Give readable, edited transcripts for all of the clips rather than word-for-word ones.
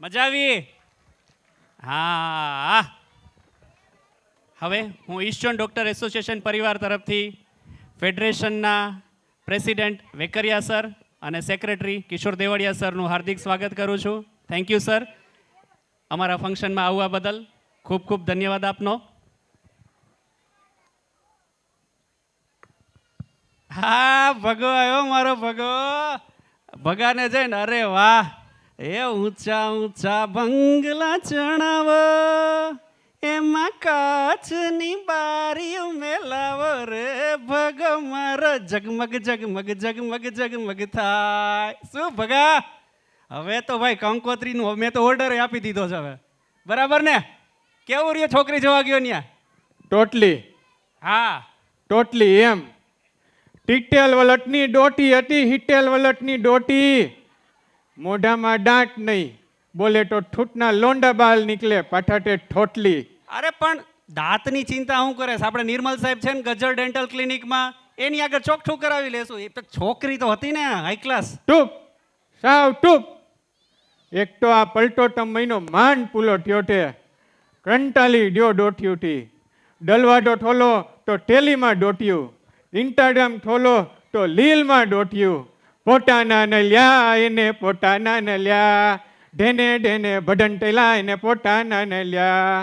મજા આવી? હા. હવે હું ઈસ્ટર્ન ડૉક્ટર એસોસિએશન પરિવાર તરફથી ફેડરેશનના પ્રેસિડેન્ટ વેકરિયા સર અને સેક્રેટરી કિશોર દેવળિયા સરનું હાર્દિક સ્વાગત કરું છું. થેન્ક યુ સર, અમારા ફંક્શનમાં આવવા બદલ ખૂબ ખૂબ ધન્યવાદ આપનો. હા, ભગો આવ્યો મારો ભગો. ભગાને જઈને અરે વાહ, એ ઊંચા ઊંચા બંગલા ચણાવો, એમાં કાચની બારીઓ મેલાવો રે ભગો મારો, જગમગ જગમગ જગમગ જગમગ થાય. શું ભગા, હવે તો ભાઈ કંકોત્રીનું મેં તો ઓર્ડર આપી દીધો છે હવે, બરાબર ને? કેવું રહ્યો છોકરી જોવા ગયો ન્યા? ટોટલી હા, ટોટલી એમ. ટીટેલ વલટની ડોટી હતી, હિટેલ વલટની ડોટી. મોઢામાં દાંત નહીં, બોલે તો ઠૂંટના લોંડા બાલ નીકળે, પાઠાટે ઠોટલી. અરે પણ દાંતની ચિંતા શું કરે છે? આપણે નિર્મલ સાહેબ છે ને ગજર ડેન્ટલ ક્લિનિકમાં, એની આગળ ચોકઠું કરાવી લેશું. એ તો છોકરી તો હતી ને હાઈ ક્લાસ. ટૂપ, સાવ ટૂપ. એક તો આ પલટો મહિનો માંડ પૂલો થયો છે, કંટાલી ડ્યો ડોટ્યુંથી. ડલવાડો ઠોલો તો ટેલીમાં ડોટ્યું, ઇન્સ્ટાગ્રામ ઠોલો તો લીલમાં ડોટ્યું. પોતાના ન લ્યા એને પોતાના ન લ્યા, ઢેને ઢેને ભડન ટેલા એને પોતાના ન લ્યા.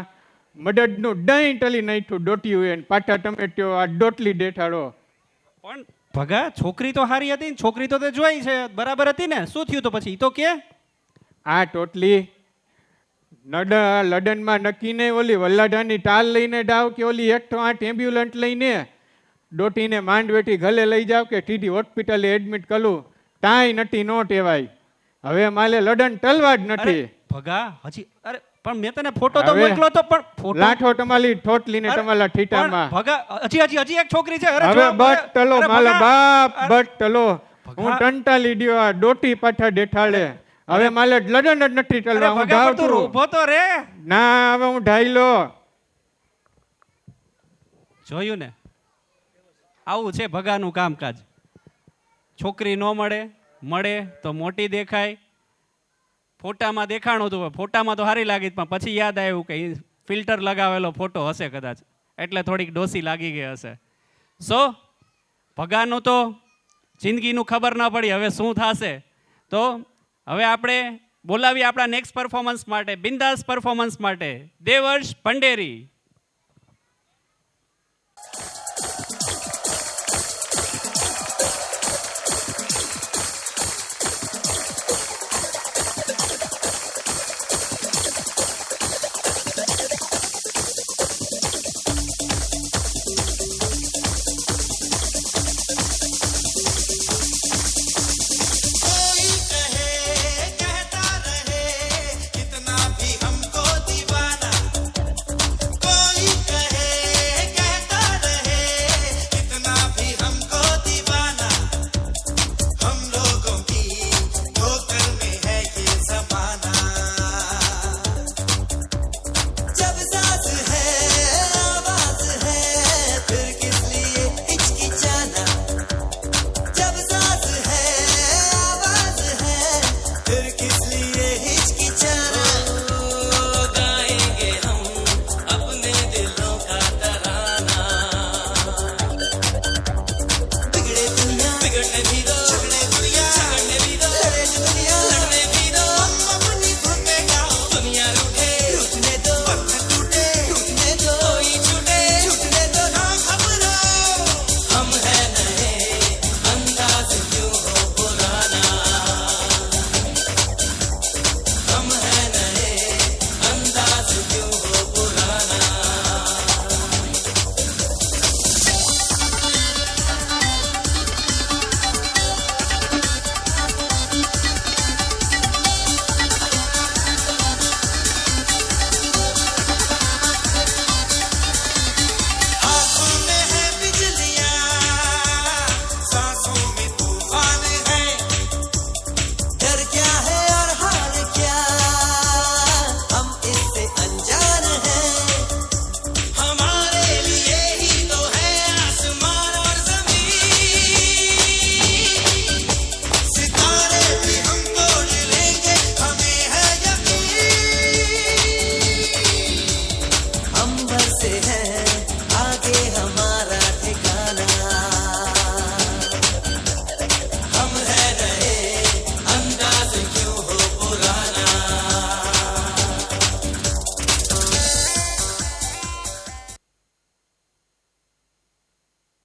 મદદનું દહીં ટલી નાખ્યું ડોટ્યું એને, પાટા ટમેટ્યો આ ડોટલી દેખાડો. પણ ભગા છોકરી તો સારી હતી ને, છોકરી તો તે જોઈ છે, બરાબર હતી ને? શું થયું તો પછી? ઈ તો કે આ ટોટલી લડનમાં નક્કી નહીં, ઓલી વલ્લાઢાની ટાલ લઈને જાવ કે ઓલી 108 એમ્બ્યુલન્સ લઈને ડોટીને માંડવેટી ગલે લઈ જાવ કે સીધી હોસ્પિટલે એડમિટ કરું, તાંય નથી નો ટેવાય. હવે માલે લડન ટલવા જ નથી. ભગા હજી અરે પણ મેં તને ફોટો તો મોકલો તો, પણ ફોટો લાઠો તમારી ઠોટલીને તમારા ઠીટામાં. ભગા હજી એક છોકરી છે. અરે હવે બટ ટલો માલા બાપ, બટ ટલો. હું ટંટાલી દ્યો આ ડોટી પાછા દેખાડે. હવે માલે લડન જ નથી ટલવા. હું ધાવતું ઊભો તો રે. ના, હવે હું ઢાઈલો. જોયું ને, આવું છે ભગાનું કામકાજ. છોકરી ન મળે, મળે તો મોટી દેખાય. ફોટામાં દેખાણું હતું, ફોટામાં તો સારી લાગી, પણ પછી યાદ આવ્યું કે ફિલ્ટર લગાવેલો ફોટો હશે કદાચ, એટલે થોડીક ડોસી લાગી ગઈ હશે. સો ભગાનું તો જિંદગીનું ખબર ન પડી હવે શું થશે. તો હવે આપણે બોલાવીએ આપણા નેક્સ્ટ પરફોર્મન્સ માટે, બિંદાસ પરફોર્મન્સ માટે દેવર્ષ ભંડેરી.